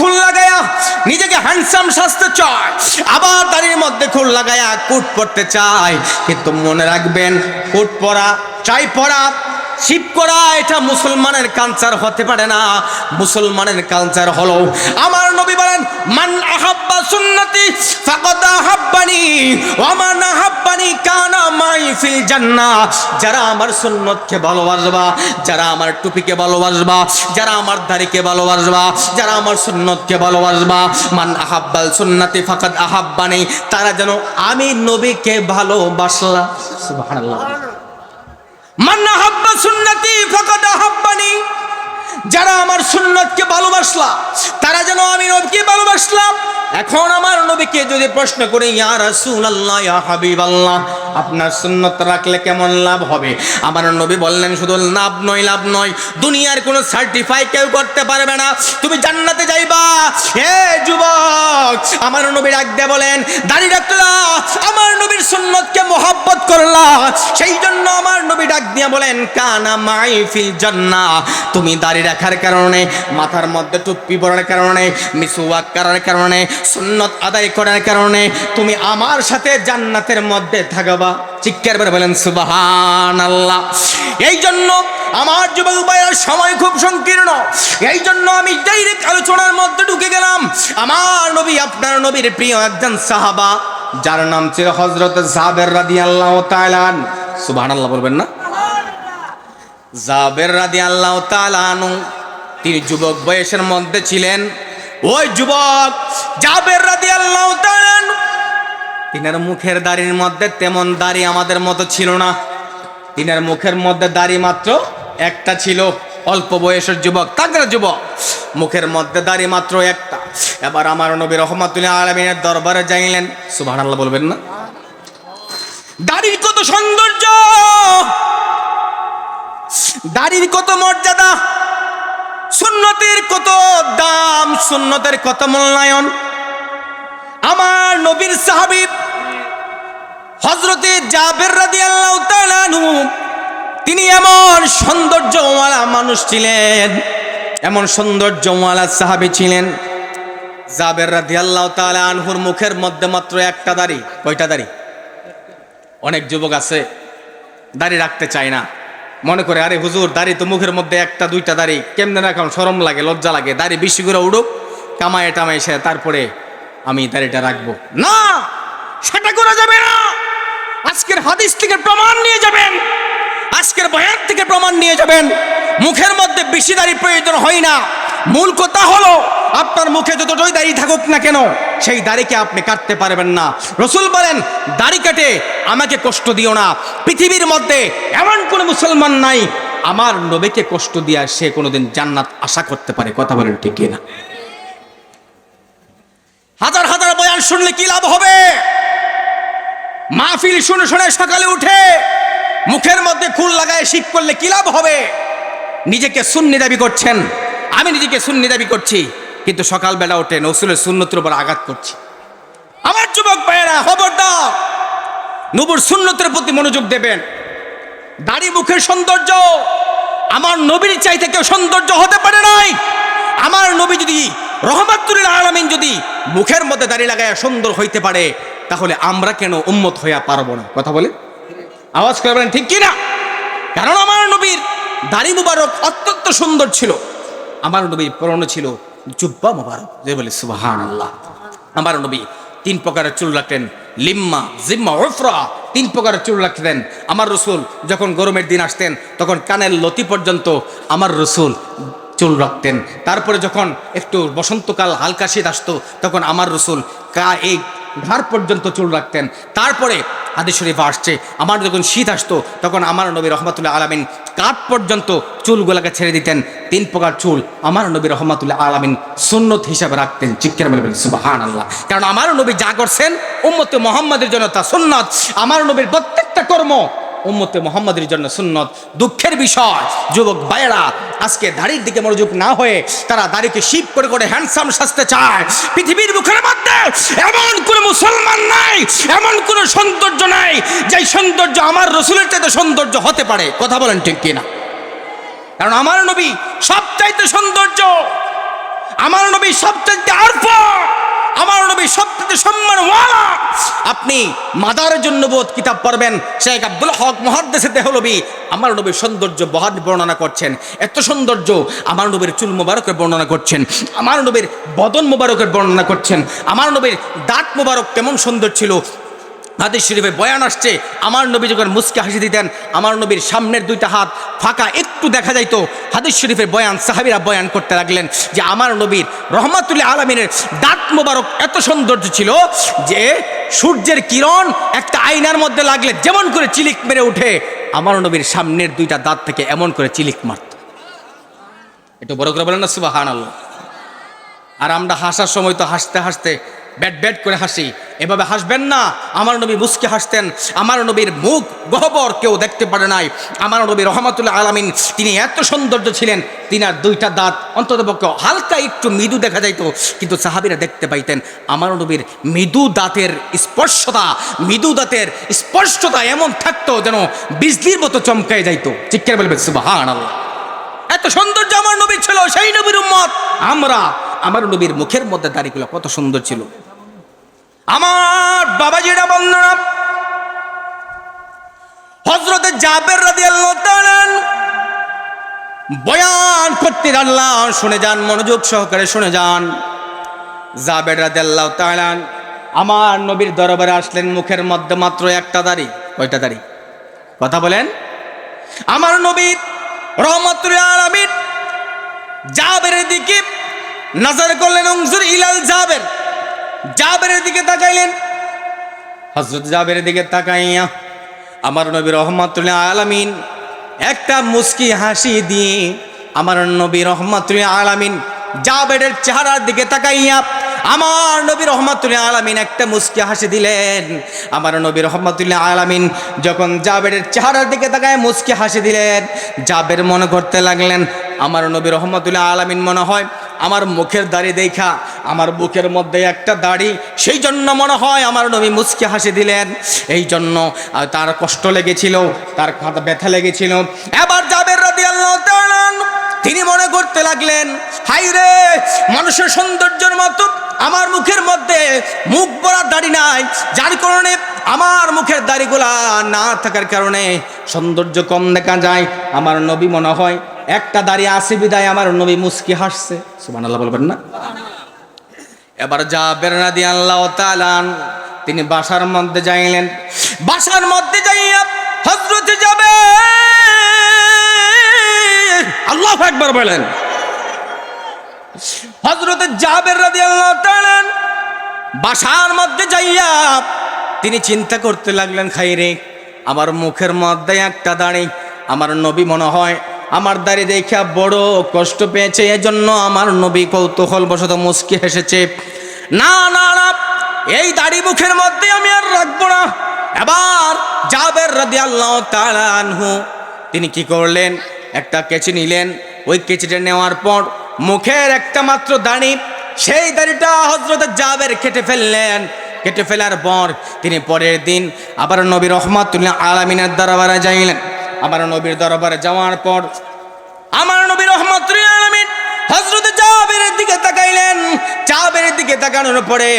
খুল লাগায়া নিজেকে হ্যান্ডসাম সাজতে চায়, আবার দাড়ির মধ্যে খুল লাগায়া কোট পরতে চায়। কিন্তু মনে রাখবেন, কোট পরা, টাই পরা, শিপ করা এটা মুসলমানের কালচার হতে পারে না। মুসলমানের কালচার হলো, আমার নবী বলেন, মান আহাব্বা সুন্নতি ফাকাদ আহাব্বানি ওয়া মান আহাব্বানি কানা মাই ফিল জান্নাহ। যারা আমার সুন্নতকে ভালোবাসবা, যারা আমার টুপিকে ভালোবাসবা, যারা আমার দাড়িকে ভালোবাসবা, যারা আমার সুন্নতকে ভালোবাসবা, মান আহাব্বাল সুন্নতি ফাকাদ আহাব্বানি, তারা যেন আমি নবীকে ভালোবাসলা। সুবহানাল্লাহ। মান আহাব্বা সুন্নতি ফাকাদ আহাব্বানি, যারা আমার সুন্নতকে ভালোবাসলা তারা যেন আমি নবীকে ভালোবাসলাম। এখন আমার নবীকে যদি প্রশ্ন করে, ইয়া রাসূলুল্লাহ, ইয়া হাবিবাল্লাহ, আপনার সুন্নত রাখলে কেমন লাভ হবে? আমার নবী বললেন, শুধু লাভ নয়, দুনিয়ার কোনো সার্টিফাই কেউ করতে পারবে না, তুমি জান্নাতে যাইবা। হে যুবক, আমার নবী ডাক দিয়ে বলেন, দাড়ি রাখলা, আমার নবীর সুন্নতকে মহব্বত করলা, সেই জন্য আমার নবী ডাক দিয়ে বলেন, কানা মাই ফিল জান্নাহ। তুমি দাড়ি রাখার কারণে, মাথার মধ্যে টুপি পরার কারণে, মিসওয়াক করার কারণে, সুন্নত আদায় করার কারণে তুমি আমার সাথে জান্নাতের মধ্যে থাকবা। চিৎকার করে বলেন সুবহানাল্লাহ। এই জন্য আমার যুবক ভাইয়ের সময় খুব সংকীর্ণ, এই জন্য আমি ডাইরেক্ট আলোচনার মধ্যে ঢুকে গেলাম। আমার নবী, আপনার নবীর প্রিয় একজন সাহাবা, যার নাম ছিল হযরত জাবের রাদিয়াল্লাহু তাআলা আনহু। সুবহানাল্লাহ বলবেন না? জাবের রাদিয়াল্লাহু তাআলা আনহু তিনি যুবক বয়সের মধ্যে ছিলেন। ওই যুবক জাবের রাদিয়াল্লাহু তাআলা আনহু, তিনার মুখের দাড়ির মধ্যে তেমন দাড়ি আমাদের মতো ছিল না। তিনার মুখের মধ্যে দাড়ি মাত্র একটা ছিল। অল্প বয়সের যুবক, তাগড়া যুবক, মুখের মধ্যে দাড়ি মাত্র একটা। এবার আমার নবী রহমাতুল্লাহ আলামিনের দরবারে যাইলেন। সুবহানাল্লাহ বলবেন না? দাড়ির কত সৌন্দর্য, দাড়ির কত মর্যাদা, সুন্নতের কত দাম, সুন্নতের কত মূল্যায়ন। আমার নবীর সাহাবী হযরতে জাবের রাদিয়াল্লাহু তাআলা আনহু, তিনি এমন সৌন্দর্যওয়ালা মানুষ ছিলেন, এমন সৌন্দর্যওয়ালা সাহাবী ছিলেন। জাবের রাদিয়াল্লাহু তাআলা আনহুর মুখের মধ্যে মাত্র একটা দাড়ি। কয়টা দাড়ি? অনেক যুবক আছে দাড়ি রাখতে চায় না, মনে করে, আরে হুজুর, দাড়ি তো মুখের মধ্যে একটা দুইটা দাড়ি, কেমনে রাখাম, শরম লাগে, লজ্জা লাগে, দাড়ি বেশি করে উড়ুক, কামায় টামায় সে তারপরে আমি দাড়িটা রাখবো। না, সেটা করা যাবে না। আজকের হাদিস থেকে প্রমাণ নিয়ে যাবেন, আজকের বয়ান থেকে প্রমাণ নিয়ে যাবেন, মুখের মধ্যে বেশি দাড়ি প্রয়োজন হয় না। মূল কথা হলো, আপনার মুখে যতটুকুই দাড়ি থাকুক না কেন, সেই দাড়িকে আপনি কাটতে পারবেন না। রাসূল বলেন, দাড়ি কাটে আমাকে কষ্ট দিও না। পৃথিবীর মধ্যে এমন কোন মুসলমান নাই আমার নবীকে কষ্ট দিয়া সে কোনোদিন জান্নাত আশা করতে পারে। কথা বলেন ঠিক কিনা? হাজার হাজার বয়ান শুনলে কি লাভ হবে? মাহফিল শুনে শুনে সকালে উঠে মুখের মধ্যে খুল লাগায় শিপ করলে কি লাভ হবে? নিজেকে সুন্নি দাবি করছেন, আমি নিজেকে সুন্নি দাবি করছি, কিন্তু সকালবেলা উঠে রাসূলের সুন্নতের উপর আঘাত করছি। আমার যুবক ভাইয়েরা, খবরদার, নবীর সুন্নতের প্রতি মনোযোগ দেবেন। দাড়ি মুখের সৌন্দর্য আমার নবীর চাইতে কেউ সৌন্দর্য হতে পারে নাই। আমার নবী যদি রহমাতুল আলামিন যদি মুখের মধ্যে দাড়ি লাগায় সুন্দর হইতে পারে, তাহলে আমরা কেন উম্মত হইয়া পারবো না? কথা বলে আওয়াজ করবেন ঠিক কিনা? কারণ আমার নবীর দাড়ি মুবারক অত্যন্ত সুন্দর ছিল। আমার নবীর পরনে ছিল জুব্বা মুবারক, যে বলে সুবহানাল্লাহ। আমার নবী 3 প্রকারের চুল রাখতেন, লিম্মা, জিম্মা, উফরা, 3 প্রকারের চুল রাখতেন। আমার রাসূল যখন গরমের দিন আসতেন তখন কানের লতি পর্যন্ত আমার রাসূল চুল রাখতেন। তারপরে যখন একটু বসন্তকাল হালকা শীত আসতো তখন আমার রাসূল এই ঘাড় পর্যন্ত চুল রাখতেন। তারপরে হাদিস শরীফে আসছে, আমার যখন শীত আসতো তখন আমার নবী রহমাতুল্লাহ আলামিন কাঠ পর্যন্ত চুলগুলোকে ছেড়ে দিতেন। 3 প্রকার চুল আমার নবী রহমাতুল্লাহ আলামিন সুন্নত হিসাবে রাখতেন। চিৎকার করে বলেন সুবহানাল্লাহ। কারণ আমার নবী যা করছেন উম্মতে মুহাম্মাদের জন্য তা সুন্নাত। আমার নবীর প্রত্যেকটা কর্ম উম্মতে মুহাম্মাদের জন্য সুন্নত। দুঃখের বিষয়, যুবক ভাইয়েরা আজকে দাড়ির দিকে মনোযোগ না হয়ে তারা দাড়িকে শিপ করে করে হ্যান্ডসাম সাজতে চায়। পৃথিবীর মুখের মধ্যে এমন কোন মুসলমান নাই, এমন কোন সৌন্দর্য নাই যে সৌন্দর্য আমার রাসূলের চাইতে সৌন্দর্য হতে পারে। কথা বলেন ঠিক কিনা? কারণ আমার নবী সবচাইতে সৌন্দর্য। আমার নবী সবচেয়ে আরফা, আমার নবী সবচেয়ে সম্মানওয়ালা। আপনি মাদারের জন্য বোধ কিতাব পড়বেন, শেখ আব্দুল হক মুহাদ্দিস দেহলভী আমার নবীর সৌন্দর্য বর্ণনা করছেন। এত সৌন্দর্য, আমার নবীর চুল মোবারকের বর্ণনা করছেন, আমার নবীর বদন মোবারকের বর্ণনা করছেন, আমার নবীর দাঁত মোবারক কেমন সুন্দর ছিল। হাদিস শরীফে বয়ান আসছে, আমার নবী যখন মুস্কে হাসি দিতেন, আমার নবীর সামনের দুইটা হাত ফাঁকা একটু দেখা যাইতো। হাদিস শরীফের বয়ান সাহাবীরা বয়ান করতে লাগলেন যে আমার নবীর রহমাতুল আলামিনের দাঁত মোবারক এত সৌন্দর্য ছিল যে সূর্যের কিরণ একটা আয়নার মধ্যে লাগলে যেমন করে চিলিক মেরে উঠে, আমার নবীর সামনের দুইটা দাঁত থেকে এমন করে চিলিক মারত। একটু বড় করে বলেন না সুবহানাল্লাহ। আর আমরা হাসার সময় তো হাসতে হাসতে ব্যাট ব্যাট করে হাসি, এভাবে হাসবেন না। আমার নবী মুস্কে হাসতেন, আমার নবীর মুখ গহ্বর কেউ দেখতে পারে নাই। আমার নবী রহমাতুল্লাহ আলামিন তিনি এত সৌন্দর্য ছিলেন, তিনার দুইটা দাঁত অন্ততপক্ষে হালকা একটু মৃদু দেখা যাইতো, কিন্তু সাহাবীরা দেখতে পাইতেন আমার নবীর মৃদু দাঁতের স্পর্শতা, মৃদু দাঁতের স্পর্শতা এমন থাকতো যেন বিজলির মতো চমকায় যাইতো। চিৎকার বলবে সুবহানাল্লাহ। এত সৌন্দর্য আমার নবী ছিল, সেই নবীর উম্মত আমরা। আমার নবীর মুখের মধ্যে দাড়িগুলো কত সুন্দর ছিল। আমার বাবাজিরা বন্ধুরা, হযরত জাবের রাদিয়াল্লাহু তাআলা বয়ান করতে আল্লাহ শুনে যান, মনোযোগ সহকারে শুনে যান। জাবের রাদিয়াল্লাহু তাআলা আমার নবীর দরবারে আসলেন, মুখের মধ্যে মাত্র একটা দাড়ি। কয়টা দাড়ি? কথা বলেন। আমার নবীর রহমাতুল আলামিন জাবেরের দিকে নজর করলেন, উনজুর ইলাল জাবের, জাবেরের দিকে তাকাইলেন। হযরত জাবেরের দিকে তাকাইয়া আমার নবী রহমাতুল আলামিন একটা মুস্কি হাসি দিয়ে আমার নবী রহমাতুল আলামিন জাবেরের চেহারার দিকে তাকাইয়া আমার নবী রহমাতুল্লাহ আলামিন একটা মুস্কি হাসি দিলেন। আমার নবী রহমাতুল্লাহ আলামিন যখন জাবেরের চেহারার দিকে তাকায় মুস্কি হাসি দিলেন, জাবের মনে করতে লাগলেন আমার নবী রহমাতুল্লাহ আলামিন মনে হয় আমার মুখের দাড়ি দেখা, আমার বুকের মধ্যে একটা দাড়ি, সেই জন্য মনে হয় আমার নবী মুস্কি হাসি দিলেন। এই জন্য তার কষ্ট লেগেছিল, তার কাঁধে ব্যথা লেগেছিল। এবার জাবের রাদিয়াল্লাহু তাআলা তিনি মনে করতে লাগলেন, হাই রে, মানুষের সৌন্দর্যের মতো আমার মুখের মধ্যে মুখ ভরা দাড়ি নাই, যার কারণে আমার মুখের দাড়িগুলা না থাকার কারণে সৌন্দর্য কম দেখা যায়। আমার নবী মনে হয় একটা দাড়ি আছে বিদায় আমার নবী মুস্কি হাসছে। সুবহানাল্লাহ বলবেন না? এবার জাবের রাদিয়াল্লাহু তাআলা তিনি বাসার মধ্যে যাইলেন। বাসার মধ্যে যাইয়া হযরত জাবের, আল্লাহু আকবার বলেন, হযরত জাবের রাদিয়াল্লাহু তাআলা বাসার মধ্যে যাইয়া তিনি চিন্তা করতে লাগলেন, খাইরে আমার মুখের মধ্যে একটা দাড়ি, আমার নবী মনে হয় আমার দাড়ি দেখা বড় কষ্ট পেয়েছে, এজন্য আমার নবী কৌতূহল বশত মুস্কি হেসেছে। না না না, এই দাড়ি মুখের মধ্যে আমি আর রাখবো না। এবার জাবের রাদিয়াল্লাহু তাআলা আনহু তিনি কি করলেন, একটা কেচি নিলেন। ওই কেচিটা নেওয়ার পর মুখের একটা মাত্র দাড়ি, সেই দাড়িটা হযরত জাবের কেটে ফেললেন। কেটে ফেলার পর তিনি পরের দিন আবার নবী রহমাতুল্লাহ আলামিনের দরবারে যাইলেন। আমার নবীর দরবারে যাওয়ার পর আমার নবী রহমাতুল্লাহ আলামিন হযরত জাবেরের দিকে তাকাইলেন। জাবেরের দিকে তাকানোর পরে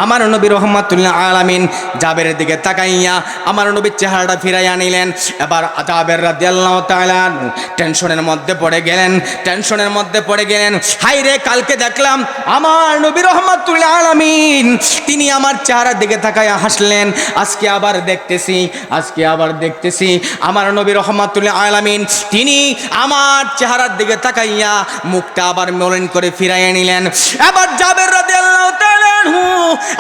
আমার নবী রহমাতুল্লাহ আলামিন জাবেরের দিকে তাকাইয়া আমার নবীর চেহারাটা ফিরাইয়া নিলেন। এবার জাবের রাদিয়াল্লাহু তাআলা টেনশনের মধ্যে পড়ে গেলেন, টেনশনের মধ্যে পড়ে গেলেন। হাই রে, কালকে দেখলাম আমার নবী রহমাতুল্লাহ আলামিন তিনি আমার চেহারার দিকে তাকাইয়া হাসলেন, আজকে আবার দেখতেছি আমার নবী রহমাতুল্লাহ আলামিন তিনি আমার চেহারার দিকে তাকাইয়া মুখটা আবার মলিন করে ফিরাইয়া নিলেন। এবার জাবের রাদিয়াল্লাহু তাআলা আনহু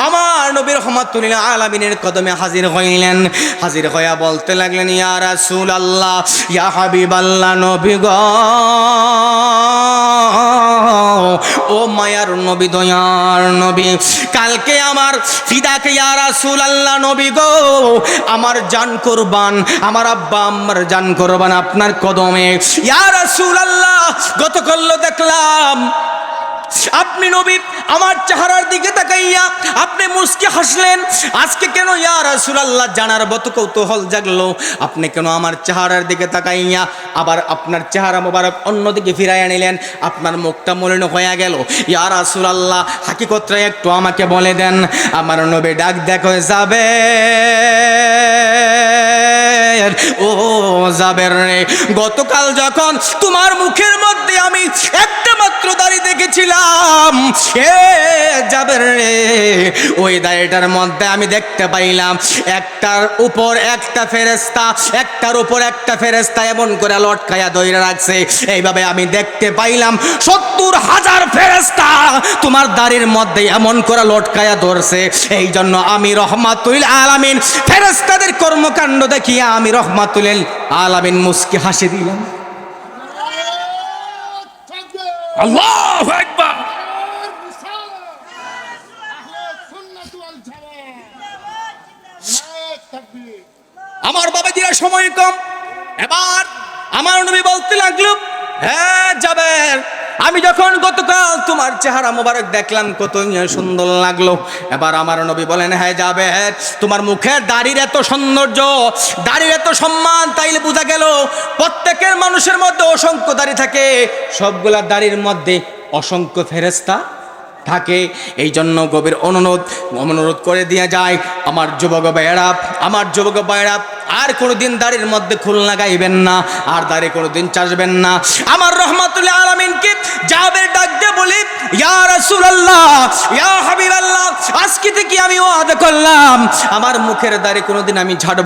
আমার নবী রহমাতুল্লাহ আলামিনের কদমে হাজির হইলেন। হাজির হইয়া বলতে লাগলেন, ইয়া রাসূলুল্লাহ, ইয়া হাবিবাল্লাহ, নবী গো, ও মায়ার নবী, দয়ার নবী, কালকে আমার ফিদাকে ইয়া রাসূলুল্লাহ, নবী গো, আমার জান কুরবান, আমার আব্বা আম্মার জান কুরবান আপনার কদমে। ইয়া রাসূলুল্লাহ, গতকাল দেখলাম আপনি নবী আমার চেহারার দিকে তাকাইয়া আপনি মুস্কি হাসলেন, আজকে কেন ইয়া রাসূলুল্লাহ জানার মতো কৌতূহল জাগলো, আপনি কেন আমার চেহারার দিকে তাকাইয়া আবার আপনার চেহারা মোবারক অন্যদিকে ফিরাইয়া নিলেন, আপনার মুখটা মলিন হয়ে গেল। ইয়া রাসূলুল্লাহ হাকিকতটা একটু আমাকে বলে দেন। আমার নবী ডাক দেখো যাবে, ও জাবের রে, গতকাল যখন তোমার মুখের মধ্যে আমি একটা মাত্র দাড়ি দেখেছিলাম, এ জাবের রে, ওই দাড়িটার মধ্যে আমি দেখতে পাইলাম একটার উপর একটা ফেরেশতা, একটার উপর একটা ফেরেশতা এমন করে লটকায়া ধইরা রাখছে। এইভাবে আমি দেখতে পাইলাম ৭০,০০০ ফেরেশতা তোমার দাড়ির মধ্যে এমন করে লটকায়া ধরছে। এই জন্য আমি রহমাতুল আলামিন ফেরেশতাদের কর্মকাণ্ড দেখিয়া আমি রহমাতুল আলামিন মুস্কি হাসি দিলাম। আল্লাহু আকবার। আমার বাবাজিরা সময় কম, এবার আমার নবী বলতে লাগলো, হ্যাঁ জাবের, আমি যখন গতকাল তোমার চেহারা মোবারক দেখলাম কত সুন্দর লাগলো। এবার আমার নবী বলেন, হ্যাঁ জাবের, তোমার মুখের দাড়ির এত সৌন্দর্য, দাড়ির এত সম্মান, তাইলে বোঝা গেল প্রত্যেকের মানুষের মধ্যে অসংখ্য দাড়ি থাকে, সবগুলা দাড়ির মধ্যে অসংখ্য ফেরেশতা থাকে। এই জন্য গভীর অনুরোধ করে দিয়ে যায়, আমার যুবক ভাইয়েরা, আমার যুবক ভাইয়েরা, আর কোনোদিন দাড়ির মধ্যে খুল লাগাইবেন না, আর দাড়ি কোনোদিন চাষবেন না। আমার রহমাতুল আলামিনকে জাবের ডাক দিয়ে বলি, ইয়া রাসূলুল্লাহ, ইয়া হাবিবাল্লাহ, আজকে থেকে আমি ওয়াদা করলাম আমার মুখের দাড়ি কোনোদিন আমি ঝাড়ব